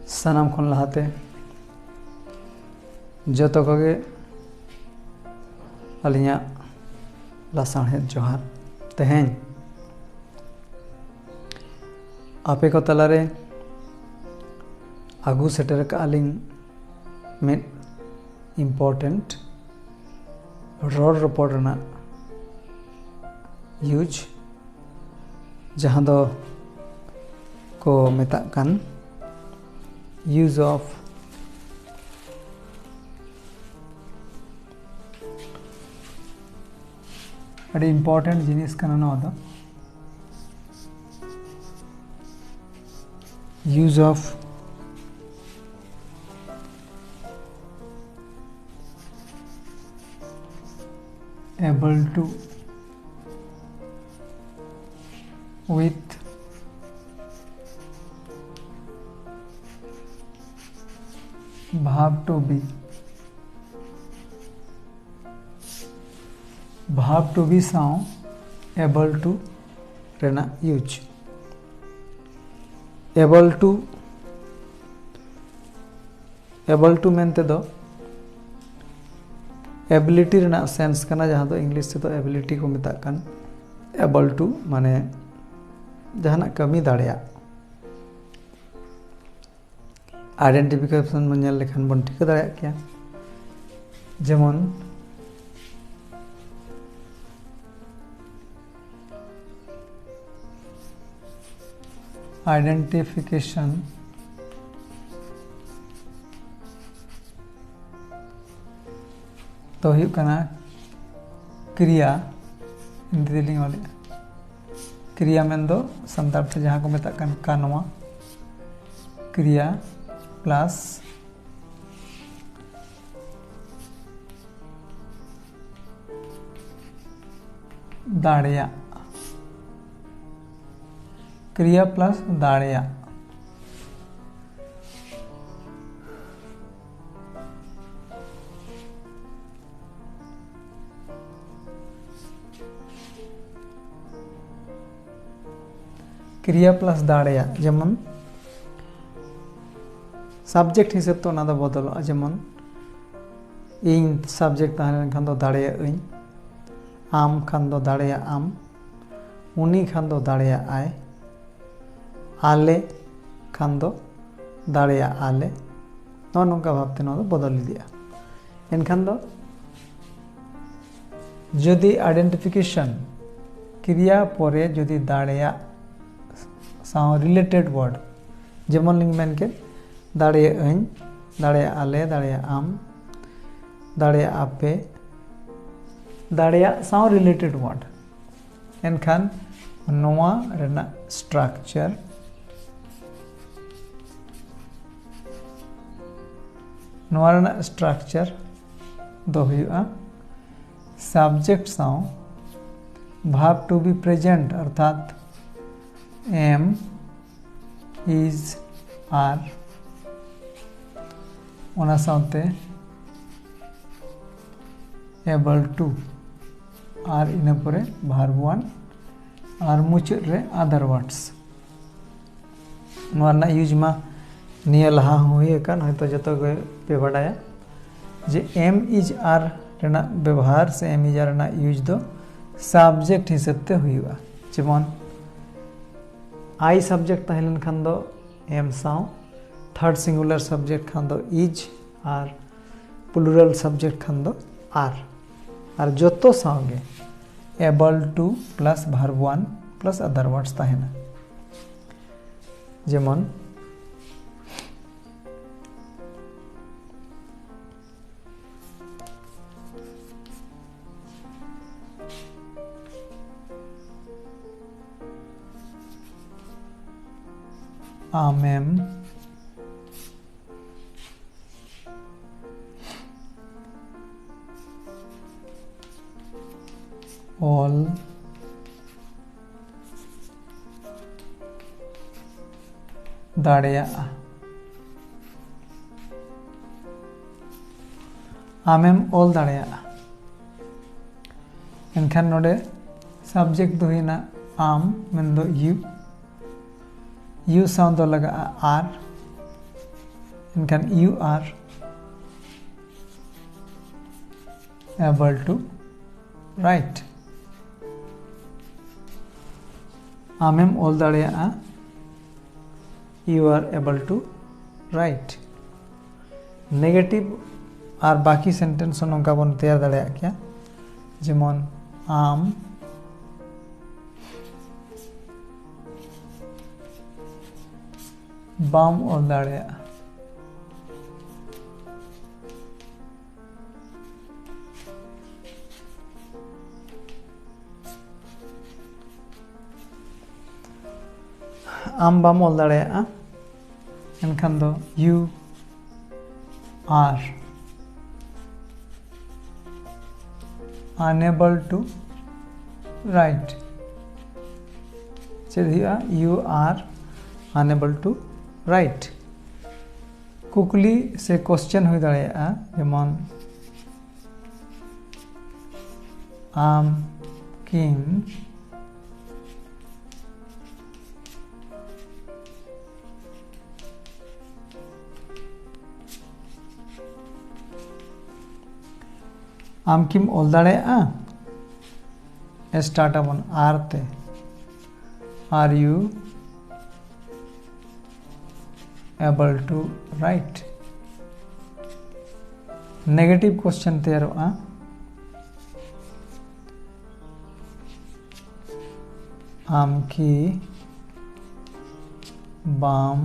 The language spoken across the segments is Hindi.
सानाम खन लहाते जतो कोगे अलिया लासाणहेद जोहार तेहें आपे को तलारे आगू सेटर का अलिंग में इम्पोर्टेंट रोड रिपोर्ट ना यूज जहाँ दो को मेता कन यूज ऑफ अड़ी इम्पोर्टेंट जिनिस कना ना होता use of able to with verb to be sound able to रेना यूज able to मेनते दो एबिलिटी रेना सेंस कना जहाँ दो इंग्लिश से तो एबिलिटी को मेता कन एबल टू माने जहाँ कमी दाड़िया आइडेंटिफिकेशन मन नेल लेखन बन ठीक दाड़िया क्या जेमन आइडेंटिफिकेशन तो हुई कना क्रिया हिंदी दिलिंग वाले क्रिया में दो संदर्भ से जहाँ को मेता कन कानवा क्रिया प्लस दाड़िया क्रिया प्लस दाड़िया क्रिया प्लस दाड़िया जेमन सब्जेक्ट हिसाब तो ना दो बदल जेमन इन सब्जेक्ट तहन खान दो दाड़िया इन आम खान दो दाड़िया आम उनी खान दो दाड़िया आय आले खान दो दाड़िया आले नो नोंका भाबते नो दो बदल दिया एनखान दो जदि आइडेंटिफिकेशन क्रिया परे जदि दाड़िया साउ रिलेटेड वर्ड जेमन लिंग मेन के दाड़िया इन दाड़िया आले दाड़िया आम दाड़िया आपे दाड़िया साउ रिलेटेड वर्ड एनखान नोआ रेना स्ट्रक्चर नोआ रेना स्ट्रक्चर दो हुआ सब्जेक्ट साउ verb to be present अर्थात am is are ओना साउते able to are इन परे verb 1 और मुचाद रे other words नोना यूज मा निया लहा हुई कन हयतो जतो पे बडाया जे am is are रेना व्यवहार से am is are रेना यूज दो सब्जेक्ट हिसाबते हुआ जेमन आई सब्जेक्ट तहलन खान दो एम साउ थर्ड सिंगुलर सब्जेक्ट खान दो इज और प्लूरल सब्जेक्ट खान दो आर और जोतो साउगे able to plus verb 1 plus other words तहना जेमन am all दाड़िया am all दाड़िया एनखान नोडे सब्जेक्ट दो हिना आम मेन दो यू साउंड दो लगा आर एनखान you are able to write आमेम ऑल दाड़ेया you are able to write negative और बाकी सेंटेंस नौका बन तैयार दाड़ेया क्या जेमन आम बाम ऑल दाड़ेया आम बाम ऑल दाड़ेया एनखान दो you are unable to write Chand you are unable to write कुकली से क्वेश्चन हुई दाड़ेया जेमन आम किम आम किम ऑल दाड़ेया स्टार्ट आबन आर ते are you able to write negative question तैयारोगा आम की बाम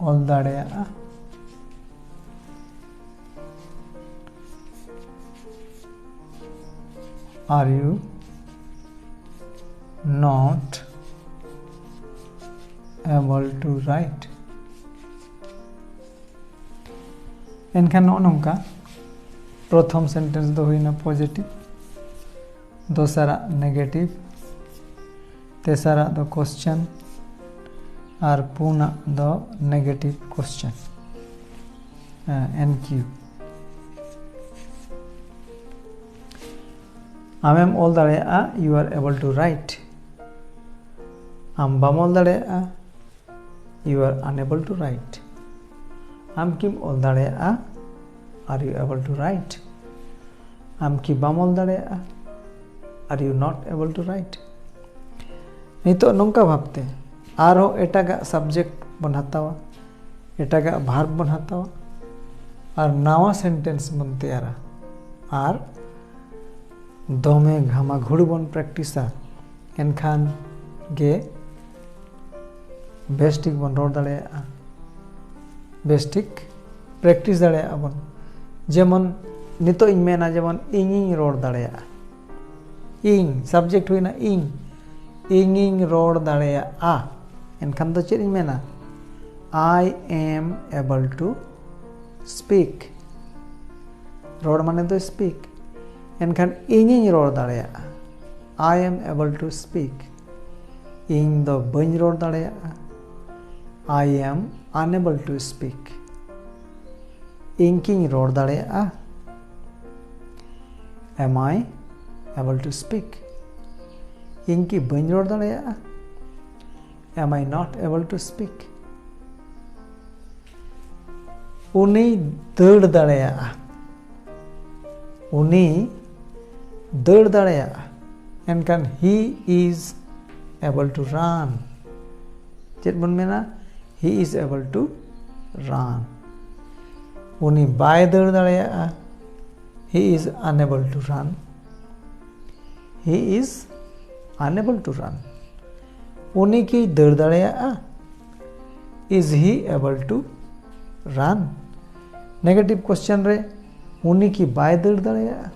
ऑल दाड़ेया are you not able to write एनखान नौका प्रथम सेंटेंस दो हुई ना पॉजिटिव दोसरा नेगेटिव तेसरा दो क्वेश्चन और पुना दो नेगेटिव क्वेश्चन एनक्यू आमेम ऑल दाड़ेया you are able to write आम बाम ऑल दाड़ेया you are unable to write आम किम ऑल दाड़ेया are you able to write आम की बाम ऑल दाड़ेया are you not able to write नितो नौका भाबते आरो एटागा सब्जेक्ट बन हतावा एटागा भार्ब बन हतावा और नावा सेंटेंस बन तैयारा और दमे घामा घुड़ बन प्रैक्टिसा एनखान गे बेस्टिक बन रोड दाड़ेया बेस्टिक प्रैक्टिस दाड़ेया बन जेमन नितो इन मेना जेमन इंग रोड दाड़ेया इंग सब्जेक्ट हुई ना इंग रोड दाड़ेया एनखान दो चेद इन मेना I am able to speak रोड माने दो स्पीक एनखान इंग रोड दाड़ेया I am able to speak इंग दो बन रोड दाड़ेया I am unable to speak इंग किंग रोड दाड़ेया am I able to speak इंग की बन रोड दाड़ेया am I not able to speak उनी दौड़ दाड़ेया उनी दौड़ दाड़ेया एनखान he is able to run चेद बन मेना he is able to run उनी बाय दौड़ दाड़ेया he is unable to run he is unable to run उनी की दौड़ दाड़ेया is he able to run negative question रे उनी की बाय दौड़ दाड़ेया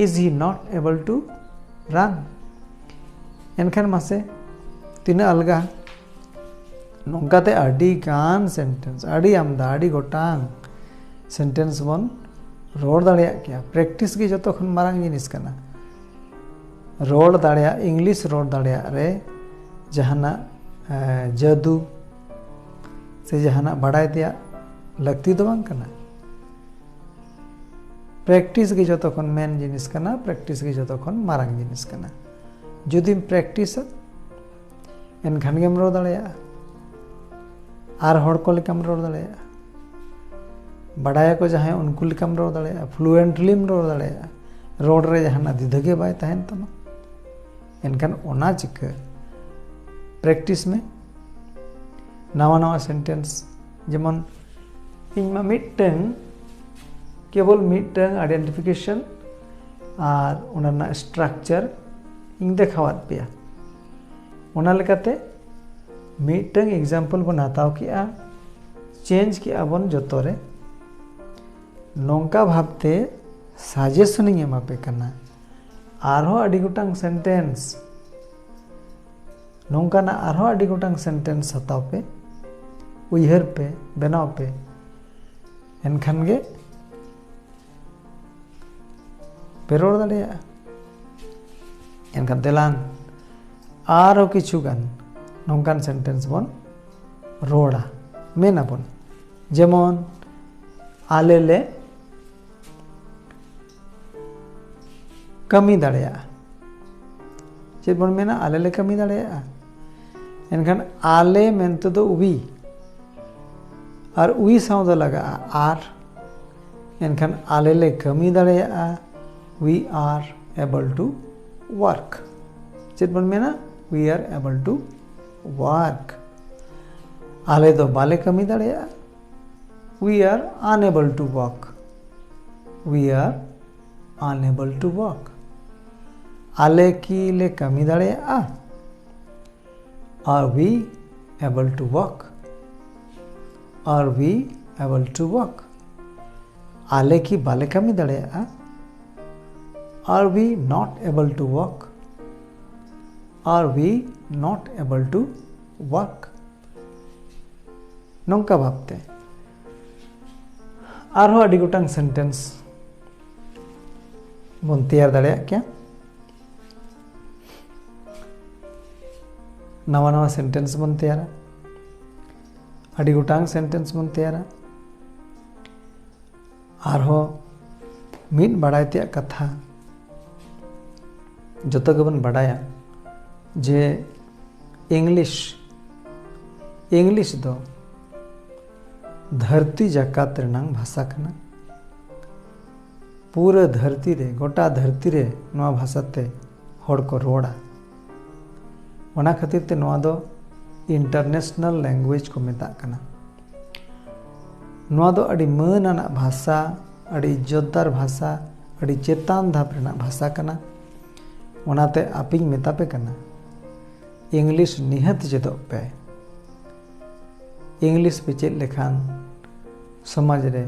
is he not able to run एनखान मासे तीना अलगा नौकाते अड़ी गान सेंटेंस अड़ी आमदा अड़ी गोटांग सेंटेंस बन रोड दाड़ेया क्या प्रैक्टिस की जतो खन मारांग जिनिस कना रोड दाड़ेया इंग्लिश रोड दाड़ेया रे जहाना जादू से जहाना बाड़ाय दिया लगती तो बांग कना प्रैक्टिस की जतो खन मेन जिनिस कना प्रैक्टिस की जतो खन मारांग जिनिस कना जुदीम प्रैक्टिसा एनखान गेम रोड़ दाड़ेया आर हड़ को लेकाम रोड़ दाड़ेया बड़ाया को जहां उनको लेकाम रोड़ दाड़ेया फ्लुएंटलीम रोड़ दाड़ेया रोड रे जहां दिधगे बाय तहन तमा एनखान ओना चिका प्रैक्टिस में नवा नवा सेंटेंस जेमन इन मा मिटन केवल मिटन आइडेंटिफिकेशन और उनना स्ट्रक्चर इन देखावात पेया ओना लेकाते मिटन एग्जाम्पल बन हताव किया चेंज किया बन जोतोरे नौका भावते सजेशन एमा पे कना आरो अडी गोटांग सेंटेंस नौकाना आरो अडी गोटांग सेंटेंस हताव पे उयहर पे बनाव पे एनखान गे पेरोड़ दाड़ेया एनखान देलान आरो किछुगान नौकान सेंटेंस बन रोड़ा मेना बन जेमन आले ले कमी दाड़ेया चेद बन मेना आले ले कमी दाड़ेया एनखान आले मेनते दो उबी और उई साव दो लगा आर एनखान आले ले कमी दाड़ेया we are able to work चेद बन मेना we are able to work आले दो बाले कमी दाड़ेया we are unable to work we are unable to work आले की ले कमी दाड़ेया are we able to work are we able to work आले की बाले कमी दाड़ेया are we not able to work are we not able to work नौका भावते आरो अडी गोटांग सेंटेंस बन तैयार दाड़ेया क्या नवा नवा सेंटेंस बन तैयारा अडी गोटांग सेंटेंस बन तैयारा आरो मिट बाड़ायते कथा जोतो गबन बाड़ाया जे इंग्लिश दो धरती जाकात रेनांग भाषा कना पूरा धरती रे गोटा धरती रे नवा भाषाते हड़ को रोड़ा ओना खातिर ते नवा दो इंटरनेशनल लैंग्वेज को मेता कना नवा दो अड़ी मान आना भाषा अड़ी इज्जतदार भाषा अड़ी चेतान धाप रेना भाषा कना ओनाते आपिंग मेता पे कना इंग्लिश निहत चेदो पे इंग्लिश पे चेद लेखान समाज रे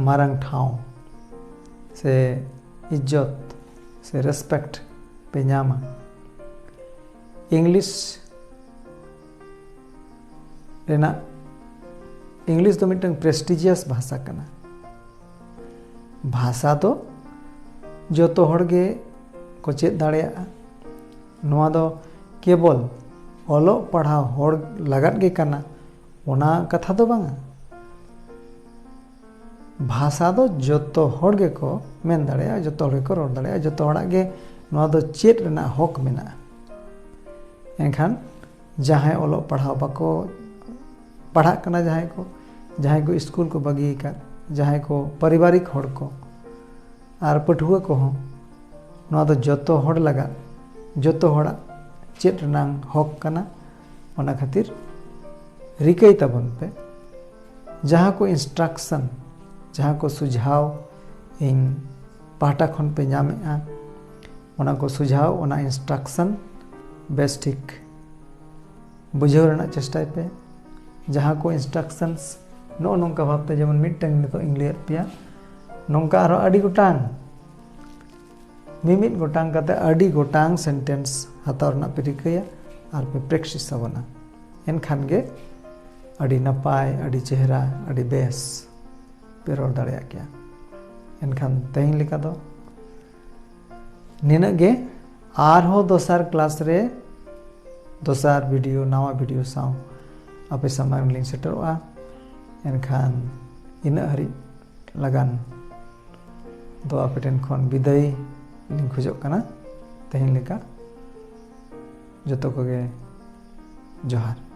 मारंग ठाव से इज्जत से रेस्पेक्ट पे नामा इंग्लिश रेना इंग्लिश तो मिटन प्रेस्टिजियस भाषा कना भाषा तो जोतो हड़गे को चेद दाड़ेया नवा दो केवल ओलो पढ़ाव हड़ लागत गे कना ओना कथा दो बांगा भाषा दो जोतो हड़गे को मेन दाड़ेया जोतो हड़गे को रोड़ दाड़ेया जोतो हड़ाग गे नवा दो चेद रेना हक मेना एनखान जहां ओलो पढ़ाव बाको पढ़ा कना जहां को स्कूल को बगी का जहां को पारिवारिक हड़ को आर पठुआ को हो नवा दो जोतो हड़ लगा जोतो हड़ा चेद रेनांग हक कना ओना खातिर रिकई तबन पे जहां को इंस्ट्रक्शन जहां को सुझाव इन पाटा खन पे नामेआ ओना को सुझाव ओना इंस्ट्रक्शन बेस ठीक बुझाव रेना चेष्टाय पे जहां को इंस्ट्रक्शंस नो नौका भावते जेमन मिटन नितो इंग्लिश पिया नौका आरो अडी गोटांग मिमित गोटांग काते अडी गोटांग सेंटेंस हताव रना पे रिकया आर पे प्रेक्टिस बना एनखान गे अडी नपाय अडी चेहरा अडी बेस पे रोड़ दाड़ेया क्या एनखान तेहिं लेका दो निना गे आरहो दोसार क्लास रे दोसार वीडियो नवा वीडियो साव आपे सामने लिंक सेटरोआ एनखान इन हरी लगान दो आपे टेन खन विदाई लिंक खोजो कना तेहन लेका जतो कोगे जोहार।